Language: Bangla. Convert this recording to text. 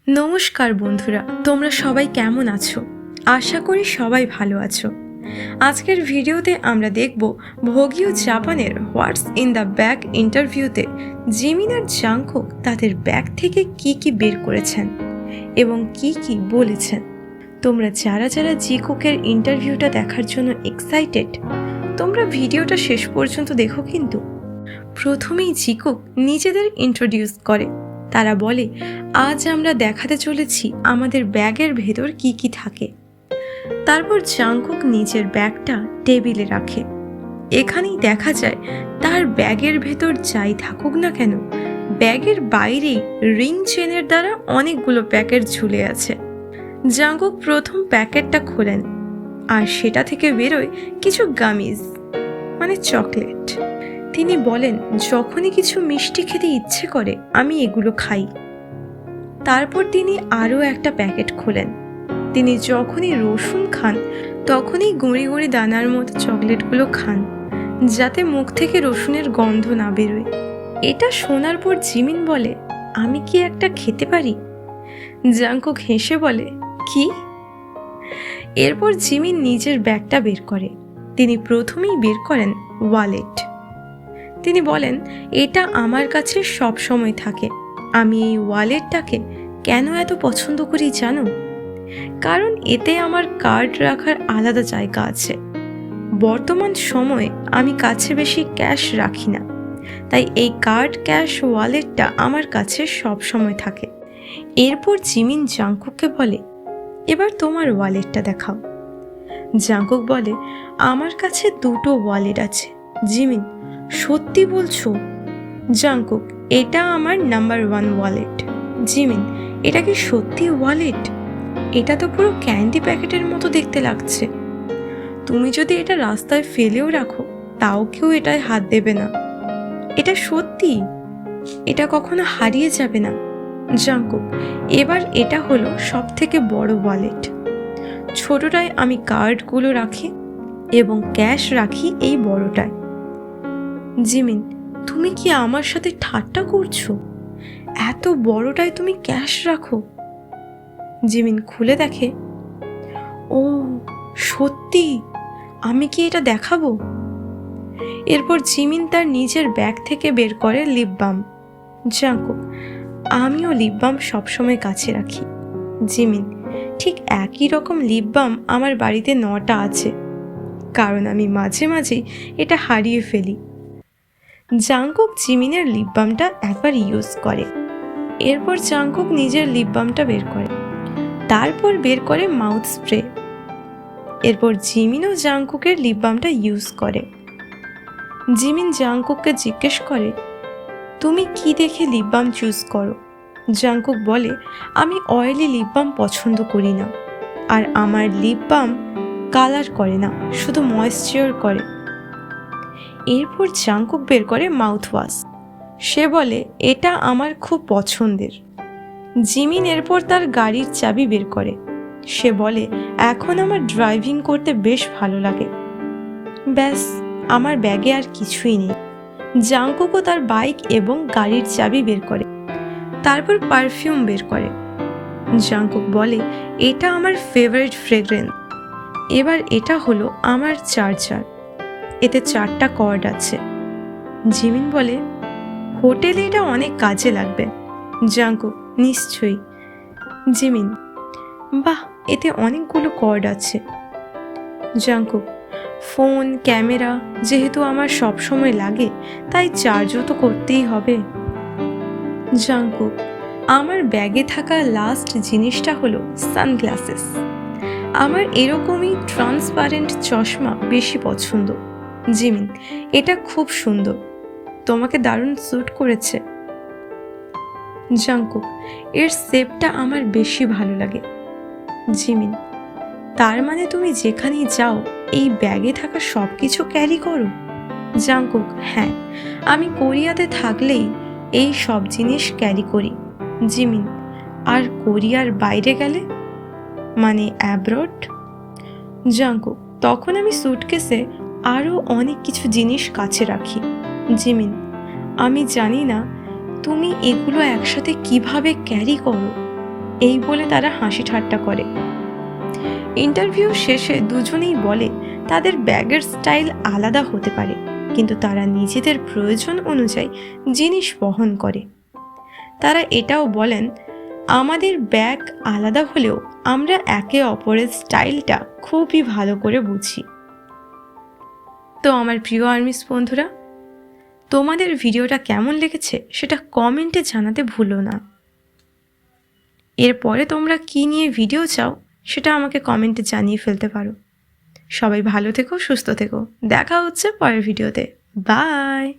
নমস্কার বন্ধুরা, তোমরা সবাই কেমন আছো? আশা করি সবাই ভালো আছো। আজকের ভিডিওতে আমরা দেখব ভোগিও জাপানের হোয়াটস ইন দ্য ব্যাগ ইন্টারভিউতে জিমিন আর জাংকুক তাদের ব্যাগ থেকে কি কি বের করেছেন এবং কি কি বলেছেন। তোমরা যারা যারা জিকুকের ইন্টারভিউটা দেখার জন্য এক্সাইটেড, তোমরা ভিডিওটা শেষ পর্যন্ত দেখো। কিন্তু প্রথমেই জিকুক নিজেদের ইন্ট্রোডিউস করে। তারা বলে, আজ আমরা দেখাতে চলেছি আমাদের ব্যাগের ভেতর কি কি থাকে। তারপর জাংকুক নিজের ব্যাগটা টেবিলে রাখে। এখানেই দেখা যায় তার ব্যাগের ভেতর যাই থাকুক না কেন, ব্যাগের বাইরে রিং চেনের দ্বারা অনেকগুলো প্যাকেট ঝুলে আছে। জাংকুক প্রথম প্যাকেটটা খোলেন আর সেটা থেকে বেরোয় কিছু গামিজ, মানে চকলেট। তিনি বলেন, যখনই কিছু মিষ্টি খেতে ইচ্ছে করে আমি এগুলো খাই। তারপর তিনি আরও একটা প্যাকেট খোলেন। তিনি যখনই রসুন খান তখনই গুঁড়ি গুঁড়ি দানার মতো চকলেটগুলো খান, যাতে মুখ থেকে রসুনের গন্ধ না বেরোয়। এটা শোনার পর জিমিন বলে, আমি কি একটা খেতে পারি? জাংকুক হেসে বলে, কি? এরপর জিমিন নিজের ব্যাগটা বের করে। তিনি প্রথমেই বের করেন ওয়ালেট। তিনি বলেন, এটা আমার কাছে সব সময় থাকে। আমি এই ওয়ালেটটাকে কেন এত পছন্দ করি জানো? কারণ এতে আমার কার্ড রাখার আলাদা জায়গা আছে। বর্তমান সময়ে আমি কাছে বেশি ক্যাশ রাখি না, তাই এই কার্ড ক্যাশ ওয়ালেটটা আমার কাছে সব সময় থাকে। এরপর জিমিন জাংকুককে বলে, এবার তোমার ওয়ালেটটা দেখাও। জাংকুক বলে, আমার কাছে দুটো ওয়ালেট আছে। জিমিন, সত্যি বলছো? জাংকুক, এটা আমার নাম্বার 1 ওয়ালেট। জিমিন, এটা কি সত্যি ওয়ালেট? এটা তো পুরো ক্যান্ডি প্যাকেটের মতো দেখতে লাগছে। তুমি যদি এটা রাস্তায় ফেলেও রাখো তাও কেউ এটায় হাত দেবে না। এটা সত্যি, এটা কখনো হারিয়ে যাবে না। জাংকুক, এবার এটা হলো সব থেকে বড় ওয়ালেট। ছোটটায় আমি কার্ডগুলো রাখি এবং ক্যাশ রাখি এই বড়টায়। জিমিন, তুমি কি আমার সাথে ঠাট্টা করছো? এত বড়টায় তুমি ক্যাশ রাখো? জিমিন খুলে দেখে, ও সত্যি, আমি কি এটা দেখাবো? এরপর জিমিন তার নিজের ব্যাগ থেকে বের করে লিপ বাম। জাংকুক, আমিও লিপ বাম সবসময় কাছে রাখি। জিমিন, ঠিক একই রকম লিপ বাম আমার বাড়িতে 9টা আছে, কারণ আমি মাঝে মাঝেই এটা হারিয়ে ফেলি। জাংকুক জিমিনের লিপ বামটা একবার ইউজ করে। এরপর জাংকুক নিজের লিপ বামটা বের করে। তারপর বের করে মাউথ স্প্রে। এরপর জিমিনও জাংকুকের লিপ বামটা ইউজ করে। জিমিন জাংকুককে জিজ্ঞেস করে, তুমি কি দেখে লিপ বাম চুজ করো? জাংকুক বলে, আমি অয়েলি লিপ বাম পছন্দ করি না, আর আমার লিপ বাম কালার করে না, শুধু ময়েশ্চার করে। এরপর জাংকুক বের করে মাউথ ওয়াশ। সে বলে, এটা আমার খুব পছন্দের। জিমিন এরপর তার গাড়ির চাবি বের করে। সে বলে, এখন আমার ড্রাইভিং করতে বেশ ভালো লাগে। ব্যাস, আমার ব্যাগে আর কিছুই নেই। জাংকুকও তার বাইক এবং গাড়ির চাবি বের করে। তারপর পারফিউম বের করে। জাংকুক বলে, এটা আমার ফেভারিট ফ্রেগ্রেন্স। এবার এটা হলো আমার চার্জার, এতে 4টা কর্ড আছে। জিমিন বলে, হোটেলে এটা অনেক কাজে লাগবে। জাংকুক, নিশ্চয়ই। জিমিন, বাহ, এতে অনেকগুলো কর্ড আছে। জাংকুক, ফোন, ক্যামেরা যেহেতু আমার সব সময় লাগে, তাই চার্জও তো করতেই হবে। জাংকুক, আমার ব্যাগে থাকা লাস্ট জিনিসটা হলো সানগ্লাসেস। আমার এরকমই ট্রান্সপারেন্ট চশমা বেশি পছন্দ। জিমিন, এটা খুব সুন্দর, তোমাকে দারুণ স্যুট করেছে। জাংকুক, এর শেপটা আমার বেশি ভালো লাগে। জিমিন, তার মানে তুমি যেখানেই যাও এই ব্যাগে থাকা সব কিছু ক্যারি করো? জাংকুক, হ্যাঁ, আমি কোরিয়াতে থাকলেই এই সব জিনিস ক্যারি করি। জিমিন, আর কোরিয়ার বাইরে গেলে, মানে অ্যাব্রড? জাংকুক, তখন আমি স্যুটকেসে আরও অনেক কিছু জিনিস কাছে রাখি। জিমিন, আমি জানি না তুমি এগুলো একসাথে কিভাবে ক্যারি করো। এই বলে তারা হাসি ঠাট্টা করে। ইন্টারভিউ শেষে দুজনেই বলে তাদের ব্যাগের স্টাইল আলাদা হতে পারে, কিন্তু তারা নিজেদের প্রয়োজন অনুযায়ী জিনিস বহন করে। তারা এটাও বলেন, আমাদের ব্যাগ আলাদা হলেও আমরা একে অপরের স্টাইলটা খুবই ভালো করে বুঝি। তো আমার প্রিয় আর্মিস বন্ধুরা, তোমাদের ভিডিওটা কেমন লেগেছে সেটা কমেন্টে জানাতে ভুলো না। এরপরে তোমরা কী নিয়ে ভিডিও চাও সেটা আমাকে কমেন্টে জানিয়ে ফেলতে পারো। সবাই ভালো থেকো, সুস্থ থেকো। দেখা হচ্ছে পরের ভিডিওতে। বাই।